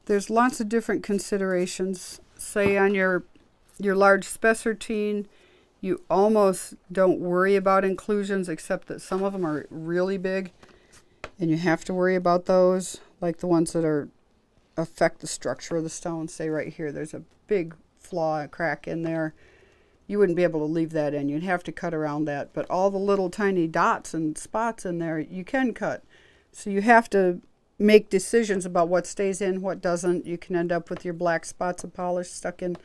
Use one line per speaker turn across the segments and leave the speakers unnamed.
There's lots of different considerations. Say on your large specirtine, you almost don't worry about inclusions, except that some of them are really big and you have to worry about those, like the ones that affect the structure of the stone. Say right here, there's a big flaw, a crack in there. You wouldn't be able to leave that in. You'd have to cut around that. But all the little tiny dots and spots in there, you can cut. So you have to make decisions about what stays in, what doesn't. You can end up with your black spots of polish stuck in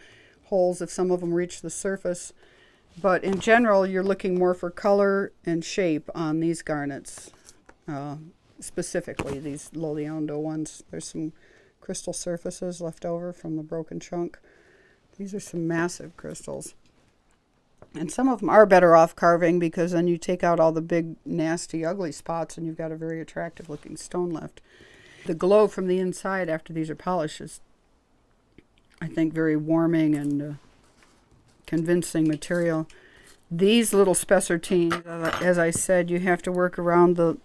holes if some of them reach the surface. But in general, you're looking more for color and shape on these garnets, specifically these Loliondo ones. There's some crystal surfaces left over from the broken chunk. These are some massive crystals. And some of them are better off carving, because then you take out all the big, nasty, ugly spots and you've got a very attractive looking stone left. The glow from the inside after these are polished is, I think, very warming and convincing material. These little specirtines, as I said, you have to work around the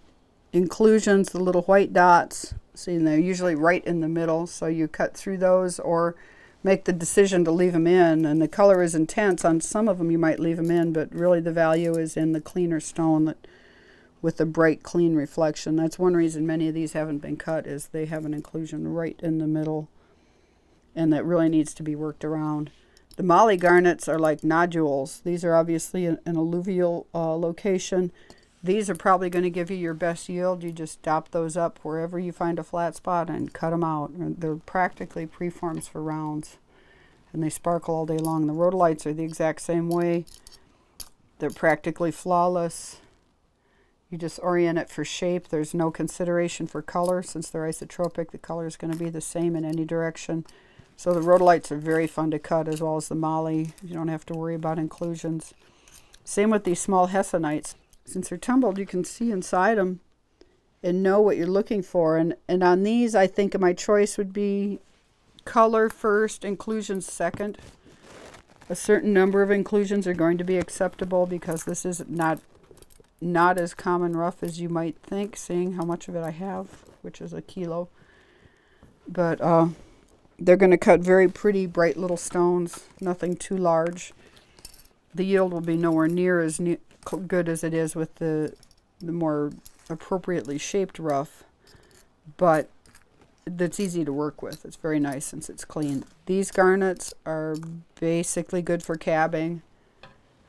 inclusions, the little white dots. See, they're usually right in the middle, so you cut through those or make the decision to leave them in. And the color is intense. On some of them you might leave them in, but really the value is in the cleaner stone with the bright, clean reflection. That's one reason many of these haven't been cut, is they have an inclusion right in the middle, and that really needs to be worked around. The Molly garnets are like nodules. These are obviously an alluvial location. These are probably going to give you your best yield. You just dop those up wherever you find a flat spot and cut them out. They're practically preforms for rounds, and they sparkle all day long. The rhodolites are the exact same way. They're practically flawless. You just orient it for shape. There's no consideration for color. Since they're isotropic, the color is going to be the same in any direction. So the rhodolites are very fun to cut, as well as the Molly. You don't have to worry about inclusions. Same with these small hessonites. Since they're tumbled, you can see inside them and know what you're looking for. And on these, I think my choice would be color first, inclusions second. A certain number of inclusions are going to be acceptable, because this is not as common rough as you might think, seeing how much of it I have, which is 1 kilo. But they're going to cut very pretty, bright little stones, nothing too large. The yield will be nowhere near as good as it is with the more appropriately shaped rough, but that's easy to work with. It's very nice since it's clean. These garnets are basically good for cabbing.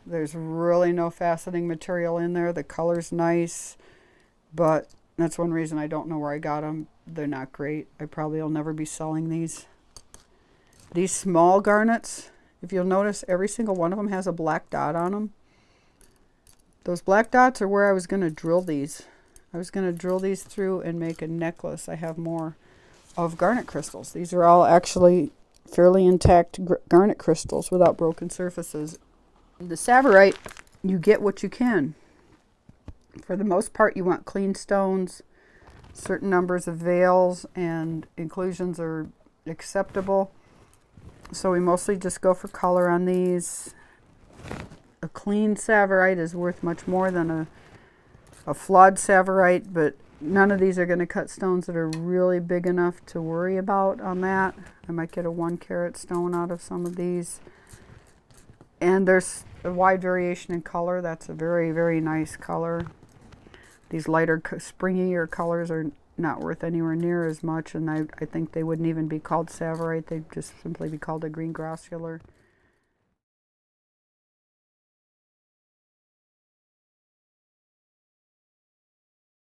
There's really no faceting material in there. The color's nice, but that's one reason I don't know where I got them. They're not great. I probably will never be selling these. These small garnets, if you'll notice, every single one of them has a black dot on them. Those black dots are where I was going to drill these. I was going to drill these through and make a necklace. I have more of garnet crystals. These are all actually fairly intact garnet crystals without broken surfaces. The Tsavorite, you get what you can. For the most part, you want clean stones. Certain numbers of veils and inclusions are acceptable. So we mostly just go for color on these. A clean Tsavorite is worth much more than a flawed Tsavorite, but none of these are going to cut stones that are really big enough to worry about on that. I might get a 1 carat stone out of some of these. And there's a wide variation in color. That's a very, very nice color. These lighter, springier colors are not worth anywhere near as much, and I think they wouldn't even be called Tsavorite. They'd just simply be called a green grossular.